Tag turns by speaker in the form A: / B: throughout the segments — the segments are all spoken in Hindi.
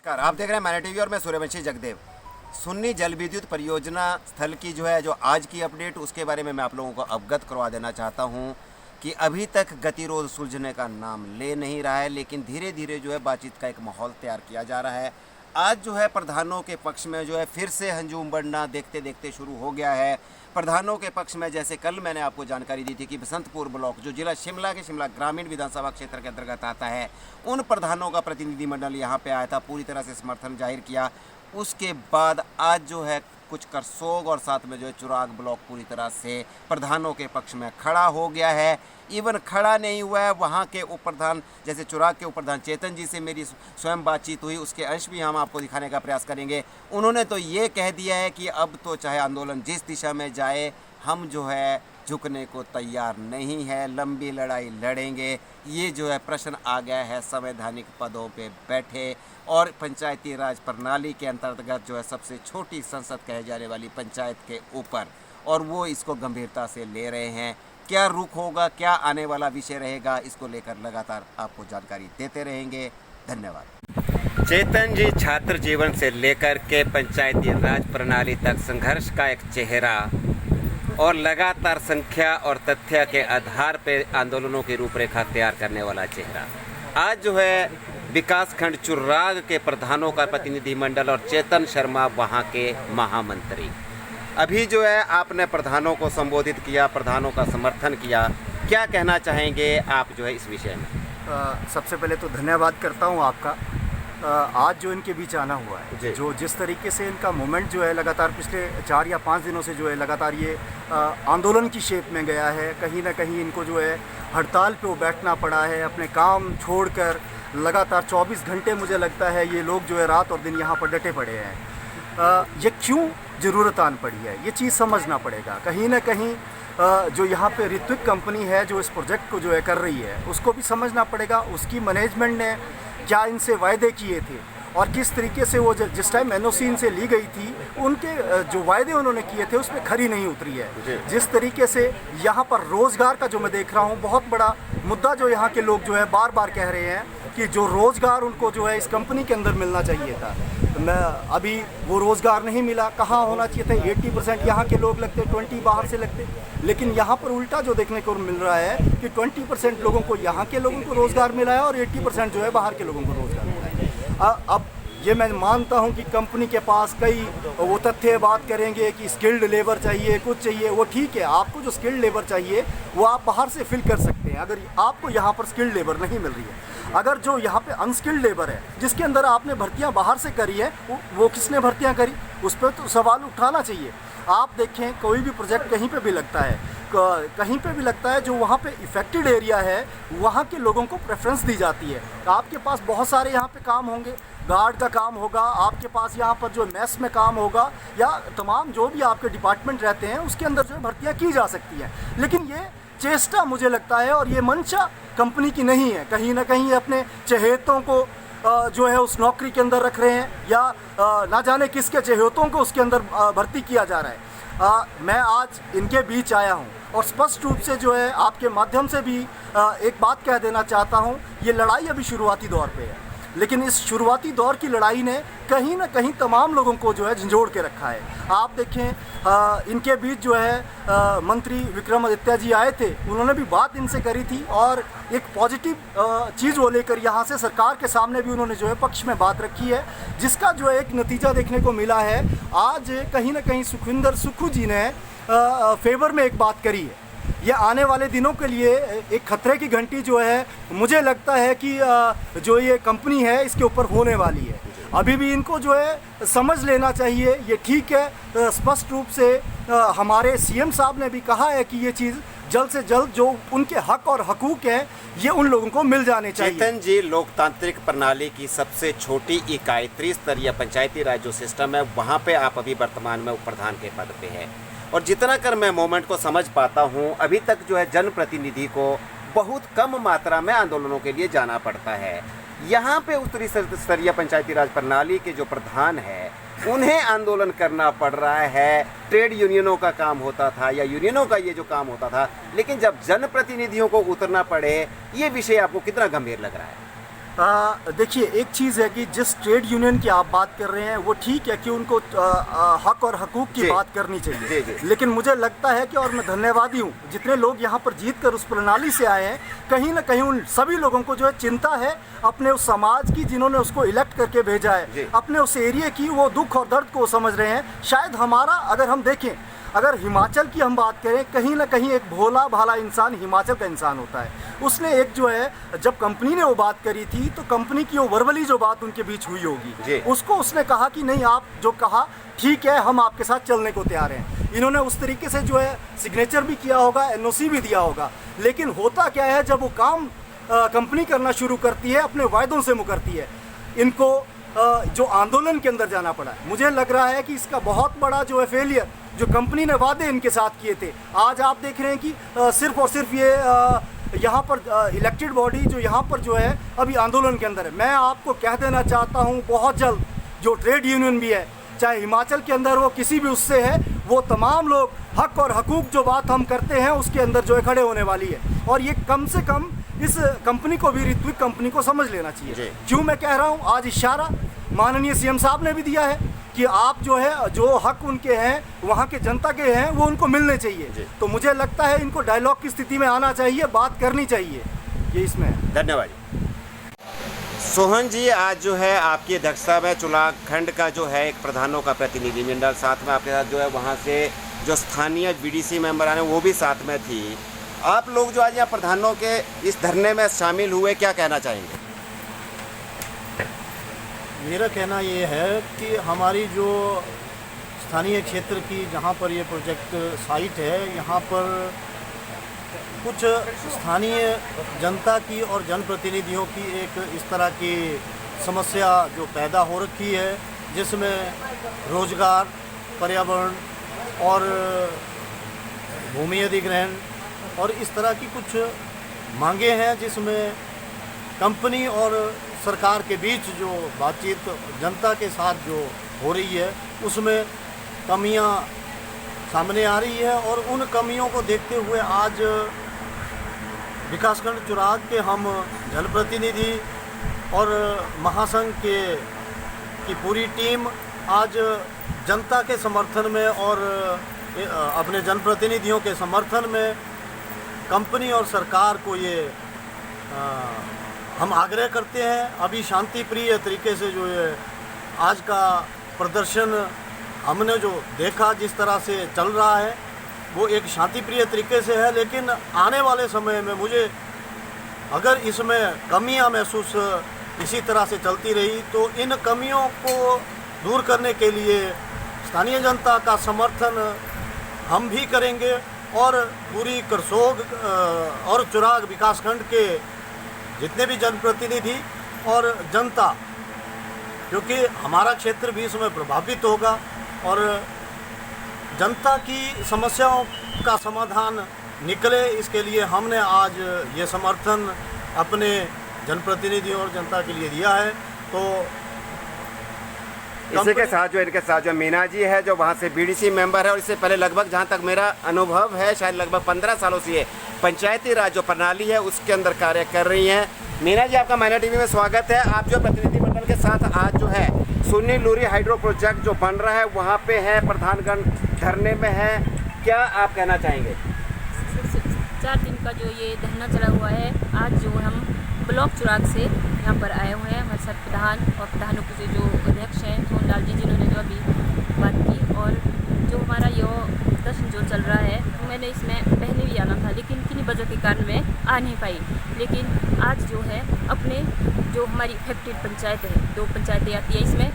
A: नमस्कार, आप देख रहे हैं मैना टीवी और मैं सूर्यवंशी जगदेव। सुन्नी जल विद्युत परियोजना स्थल की जो आज की अपडेट, उसके बारे में मैं आप लोगों को अवगत करवा देना चाहता हूं कि अभी तक गतिरोध सुलझने का नाम ले नहीं रहा है, लेकिन धीरे धीरे बातचीत का एक माहौल तैयार किया जा रहा है। आज प्रधानों के पक्ष में फिर से हंजूम बढ़ना देखते देखते शुरू हो गया है। प्रधानों के पक्ष में जैसे कल मैंने आपको जानकारी दी थी कि बसंतपुर ब्लॉक जो जिला शिमला के शिमला ग्रामीण विधानसभा क्षेत्र के अंतर्गत आता है, उन प्रधानों का प्रतिनिधिमंडल यहाँ पे आया था, पूरी तरह से समर्थन जाहिर किया। उसके बाद आज कुछ करसोग और साथ में चुराग ब्लॉक पूरी तरह से प्रधानों के पक्ष में खड़ा हो गया है। इवन खड़ा नहीं हुआ है, वहाँ के उप प्रधान जैसे चुराग के उप प्रधान चेतन जी से मेरी स्वयं बातचीत हुई, उसके अंश भी हम आपको दिखाने का प्रयास करेंगे। उन्होंने तो ये कह दिया है कि अब तो चाहे आंदोलन जिस दिशा में जाए, हम झुकने को तैयार नहीं है, लंबी लड़ाई लड़ेंगे। ये प्रश्न आ गया है संवैधानिक पदों पे बैठे और पंचायती राज प्रणाली के अंतर्गत सबसे छोटी संसद कहे जाने वाली पंचायत के ऊपर, और वो इसको गंभीरता से ले रहे हैं। क्या रुख होगा, क्या आने वाला विषय रहेगा, इसको लेकर लगातार आपको जानकारी देते रहेंगे। धन्यवाद। चेतन जी छात्र जीवन से लेकर के पंचायती राज प्रणाली तक संघर्ष का एक चेहरा और लगातार संख्या और तथ्य के आधार पर आंदोलनों की रूपरेखा तैयार करने वाला चेहरा आज विकासखंड चुराग के प्रधानों का प्रतिनिधिमंडल और चेतन शर्मा वहां के महामंत्री। अभी आपने प्रधानों को संबोधित किया, प्रधानों का समर्थन किया, क्या कहना चाहेंगे आप इस विषय में?
B: सबसे पहले तो धन्यवाद करता हूं आपका। आज जो इनके बीच आना हुआ है, जो जिस तरीके से इनका मूवमेंट लगातार पिछले 4 या 5 दिनों से लगातार ये आंदोलन की शेप में गया है। कहीं ना कहीं इनको हड़ताल पे बैठना पड़ा है, अपने काम छोड़कर लगातार 24 घंटे मुझे लगता है ये लोग रात और दिन यहाँ पर डटे पड़े हैं। ये क्यों ज़रूरत आन पड़ी है, ये चीज़ समझना पड़ेगा। कहीं ना कहीं जो यहाँ पे ऋत्विक कंपनी है जो इस प्रोजेक्ट को कर रही है, उसको भी समझना पड़ेगा। उसकी मैनेजमेंट ने क्या इनसे वायदे किए थे और किस तरीके से वो जिस टाइम एनओसी इनसे ली गई थी, उनके जो वायदे उन्होंने किए थे उसमें खरी नहीं उतरी है। जिस तरीके से यहाँ पर रोज़गार का मैं देख रहा हूँ, बहुत बड़ा मुद्दा यहाँ के लोग बार बार कह रहे हैं कि जो रोज़गार उनको इस कंपनी के अंदर मिलना चाहिए था, अभी वो रोज़गार नहीं मिला। कहाँ होना चाहिए था? 80% यहाँ के लोग लगते, 20 बाहर से लगते। लेकिन यहाँ पर उल्टा जो देखने को मिल रहा है कि 20% लोगों को यहाँ के लोगों को रोज़गार मिला है और 80% बाहर के लोगों को रोज़गार मिला है। अब ये मैं मानता हूँ कि कंपनी के पास कई वो तथ्य बात करेंगे कि स्किल्ड लेबर चाहिए, कुछ चाहिए, वो ठीक है। आपको जो स्किल्ड लेबर चाहिए वो आप बाहर से फिल कर सकते हैं, अगर आपको यहाँ पर स्किल्ड लेबर नहीं मिल रही है। अगर जो यहाँ पे अनस्किल्ड लेबर है, जिसके अंदर आपने भर्तियाँ बाहर से करी है, वो किसने भर्तियाँ करी, उस पर तो सवाल उठाना चाहिए। आप देखें, कोई भी प्रोजेक्ट कहीं पे भी लगता है, कहीं पे भी लगता है, जो वहाँ पे इफेक्टेड एरिया है वहाँ के लोगों को प्रेफरेंस दी जाती है। आपके पास बहुत सारे यहाँ पे काम होंगे, गार्ड का काम होगा, आपके पास यहाँ पर मेस में काम होगा, या तमाम जो भी आपके डिपार्टमेंट रहते हैं उसके अंदर भर्तियाँ की जा सकती हैं। लेकिन ये चेष्टा मुझे लगता है और ये मंशा कंपनी की नहीं है। कहीं ना कहीं अपने चहेतों को उस नौकरी के अंदर रख रहे हैं, या ना जाने किसके चहेतों को उसके अंदर भर्ती किया जा रहा है। मैं आज इनके बीच आया हूं और स्पष्ट रूप से आपके माध्यम से भी एक बात कह देना चाहता हूं, ये लड़ाई अभी शुरुआती दौर पे है, लेकिन इस शुरुआती दौर की लड़ाई ने कहीं ना कहीं तमाम लोगों को झंझोड़ के रखा है। आप देखें, इनके बीच मंत्री विक्रमादित्य जी आए थे, उन्होंने भी बात इनसे करी थी और एक पॉजिटिव चीज़ वो लेकर यहाँ से सरकार के सामने भी उन्होंने पक्ष में बात रखी है, जिसका एक नतीजा देखने को मिला है। आज कहीं ना कहीं सुखविंदर सुक्खू जी ने फेवर में एक बात करी है। ये आने वाले दिनों के लिए एक खतरे की घंटी मुझे लगता है कि जो ये कंपनी है इसके ऊपर होने वाली है। अभी भी इनको समझ लेना चाहिए। ये ठीक है, स्पष्ट रूप से हमारे सीएम साहब ने भी कहा है कि ये चीज़ जल्द से जल्द जो उनके हक और हकूक हैं ये उन लोगों को मिल जाने चाहिए।
A: चेतन जी, लोकतांत्रिक प्रणाली की सबसे छोटी इकाई त्रिस्तरीय पंचायती राज जो सिस्टम है, वहाँ पे आप अभी वर्तमान में उप प्रधान के पद पे है, और जितना कर मैं मोमेंट को समझ पाता हूँ, अभी तक जनप्रतिनिधि को बहुत कम मात्रा में आंदोलनों के लिए जाना पड़ता है। यहाँ पे उत्तरी स्तरीय पंचायती राज प्रणाली के जो प्रधान है उन्हें आंदोलन करना पड़ रहा है। ट्रेड यूनियनों का काम होता था या यूनियनों का ये जो काम होता था, लेकिन जब जनप्रतिनिधियों को उतरना पड़े, ये विषय आपको कितना गंभीर लग रहा है?
B: देखिए, एक चीज़ है कि जिस ट्रेड यूनियन की आप बात कर रहे हैं वो ठीक है कि उनको हक और हकूक़ की
A: जी।
B: बात करनी चाहिए,
A: जी।
B: लेकिन मुझे लगता है कि, और मैं धन्यवादी हूँ जितने लोग यहाँ पर जीत कर उस प्रणाली से आए हैं, कहीं ना कहीं उन सभी लोगों को जो है चिंता है अपने उस समाज की जिन्होंने उसको इलेक्ट करके भेजा
A: जी।
B: है, अपने उस एरिया की, वो दुख और दर्द को वो समझ रहे हैं। शायद हमारा, अगर हम देखें, अगर हिमाचल की हम बात करें, कहीं ना कहीं एक भोला भाला इंसान हिमाचल का इंसान होता है। उसने एक जो है, जब कंपनी ने वो बात करी थी तो कंपनी की वो वर्बली जो बात उनके बीच हुई
A: जी।
B: होगी, उसको उसने कहा कि नहीं, आप जो कहा ठीक है, हम आपके साथ चलने को तैयार हैं। इन्होंने उस तरीके से जो है सिग्नेचर भी किया होगा, एनओसी भी दिया होगा, लेकिन होता क्या है, जब वो काम कंपनी करना शुरू करती है, अपने वायदों से मुकरती है, इनको जो आंदोलन के अंदर जाना पड़ा है। मुझे लग रहा है कि इसका बहुत बड़ा जो है फेलियर, जो कंपनी ने वादे इनके साथ किए थे, आज आप देख रहे हैं कि सिर्फ और सिर्फ ये यहाँ पर इलेक्टेड बॉडी जो यहाँ पर जो है अभी आंदोलन के अंदर है। मैं आपको कह देना चाहता हूँ, बहुत जल्द जो ट्रेड यूनियन भी है, चाहे हिमाचल के अंदर वो किसी भी उससे है, वो तमाम लोग हक और हकूक़ जो बात हम करते हैं उसके अंदर जो है खड़े होने वाली है। और ये कम से कम इस कंपनी को भी, ऋत्विक कंपनी को समझ लेना चाहिए। क्यों मैं कह रहा हूँ, आज इशारा माननीय सीएम साहब ने भी दिया है कि आप जो है, जो हक उनके हैं, वहाँ के जनता के हैं, वो उनको मिलने चाहिए। तो मुझे लगता है इनको डायलॉग की स्थिति में आना चाहिए, बात करनी चाहिए, ये इसमें है।
A: धन्यवाद। सोहन जी, आज जो है आपकी अध्यक्षता में चुनाव खंड का जो है एक प्रधानों का प्रतिनिधिमंडल, साथ में आपके साथ जो है वहाँ से जो स्थानीय बीडीसी मेंबर आने वो भी साथ में थी। आप लोग जो आज यहाँ प्रधानों के इस धरने में शामिल हुए, क्या कहना चाहेंगे?
C: मेरा कहना ये है कि हमारी जो स्थानीय क्षेत्र की, जहाँ पर ये प्रोजेक्ट साइट है, यहाँ पर कुछ स्थानीय जनता की और जनप्रतिनिधियों की एक इस तरह की समस्या जो पैदा हो रखी है, जिसमें रोजगार, पर्यावरण और भूमि अधिग्रहण और इस तरह की कुछ मांगे हैं, जिसमें कंपनी और सरकार के बीच जो बातचीत जनता के साथ जो हो रही है उसमें कमियां सामने आ रही है। और उन कमियों को देखते हुए आज विकासखंड चुराग के हम जनप्रतिनिधि और महासंघ की पूरी टीम आज जनता के समर्थन में और अपने जनप्रतिनिधियों के समर्थन में कंपनी और सरकार को ये हम आग्रह करते हैं, अभी शांति प्रिय तरीके से जो है आज का प्रदर्शन हमने जो देखा, जिस तरह से चल रहा है वो एक शांति प्रिय तरीके से है। लेकिन आने वाले समय में मुझे, अगर इसमें कमियां महसूस इसी तरह से चलती रही, तो इन कमियों को दूर करने के लिए स्थानीय जनता का समर्थन हम भी करेंगे और पूरी करसोग और चुराग विकासखंड के जितने भी जनप्रतिनिधि और जनता, क्योंकि हमारा क्षेत्र भी इसमें प्रभावित होगा और जनता की समस्याओं का समाधान निकले, इसके लिए हमने आज ये समर्थन अपने जनप्रतिनिधियों और जनता के लिए दिया है। तो
A: इसी के साथ जो इनके साथ जो मीना जी है, जो वहाँ से बीडीसी मेंबर है, और इससे पहले लगभग, जहाँ तक मेरा अनुभव है, शायद लगभग 15 सालों से ये पंचायती राज जो प्रणाली है उसके अंदर कार्य कर रही हैं। मीना जी, आपका माइनर टीवी में स्वागत है। आप जो प्रतिनिधिमंडल के साथ आज जो है सुन्नी लूरी हाइड्रो प्रोजेक्ट जो बन रहा है वहाँ पे है, प्रधानगण धरने में है, क्या आप कहना चाहेंगे?
D: 4 दिन का जो ये धरना चला हुआ है, आज जो हम ब्लॉक चुराग से यहाँ पर आए हुए हैं, हमारे साथ प्रधान और प्रधानों के जो अध्यक्ष हैं सोनलाल जी, जिन्होंने जो अभी बात की, और जो हमारा ये प्रदर्शन जो चल रहा है, मैंने इसमें पहले भी आना था, लेकिन किन्हीं वजह के कारण मैं आ नहीं पाई। लेकिन आज जो है अपने जो हमारी इफेक्टेड पंचायत है, 2 पंचायतें आती है इसमें,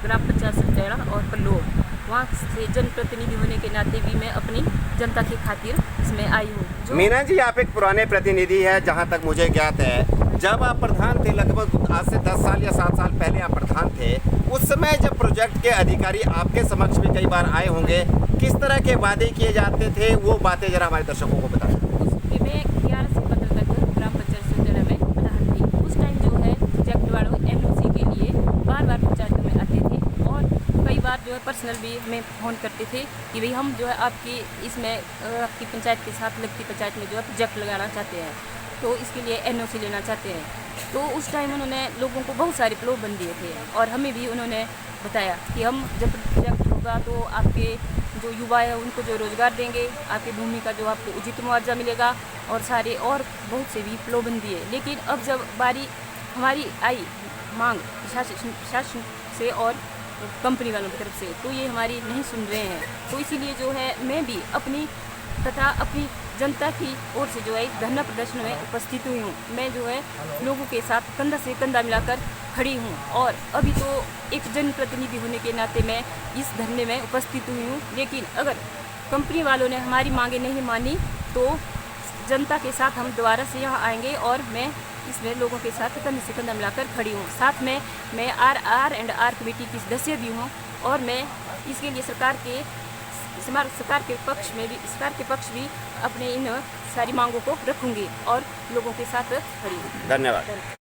D: ग्राम पंचायत सटेड़ा और पल्लोग, वहाँ से जनप्रतिनिधि होने के नाते भी मैं अपनी जनता की खातिर इसमें आई हूँ।
A: मीना जी, आप एक पुराने प्रतिनिधि है, जहाँ तक मुझे ज्ञात है। जब आप प्रधान थे, लगभग आज से 10 साल या 7 साल पहले आप प्रधान थे, उस समय जब प्रोजेक्ट के अधिकारी आपके समक्ष भी कई बार आए होंगे, किस तरह के वादे किए जाते थे, वो बातें जरा हमारे दर्शकों को बताएं।
D: मैं 11 से 15 तक ग्राम पंचायत सटेड़ा में प्रधान थी। उस टाइम जो है प्रोजेक्ट वालों एनओसी के लिए बार-बार पंचायतों में आते थे और कई बार जो है पर्सनल भी हमें फ़ोन करते थे कि भाई हम जो है आपकी इसमें आपकी पंचायत के साथ लगती पंचायत में जो है प्रोजेक्ट लगाना चाहते हैं, तो इसके लिए एनओसी लेना चाहते हैं। तो उस टाइम उन्होंने लोगों को बहुत सारे प्रलोभन दिए थे और हमें भी उन्होंने बताया कि हम जब प्रोजेक्ट होगा तो आपके जो युवा है उनको जो रोज़गार देंगे, आपकी भूमि का जो आपको उचित मुआवजा मिलेगा और सारे और बहुत से भी प्रलोभन दिए। लेकिन अब जब बारी हमारी आई मांग प्रशासन से और कंपनी वालों की तरफ से, तो ये हमारी नहीं सुन रहे हैं। तो इसीलिए जो है मैं भी अपनी तथा अपनी जनता की ओर से जो है इस धरना प्रदर्शन में उपस्थित हुई हूँ। मैं जो है लोगों के साथ कंधा से कंधा मिलाकर खड़ी हूँ और अभी तो एक जनप्रतिनिधि होने के नाते मैं इस धरने में उपस्थित हुई हूँ। लेकिन अगर कंपनी वालों ने हमारी मांगे नहीं मानी तो जनता के साथ हम दोबारा से यहाँ आएंगे और मैं इसमें लोगों के साथ कंधे से कंधा मिलाकर खड़ी हूँ। साथ में मैं R&R कमेटी की सदस्य भी हूँ और मैं इसके लिए सरकार के पक्ष भी अपने इन सारी मांगों को रखूँगी और लोगों के साथ खड़ी हूँ।
A: धन्यवाद।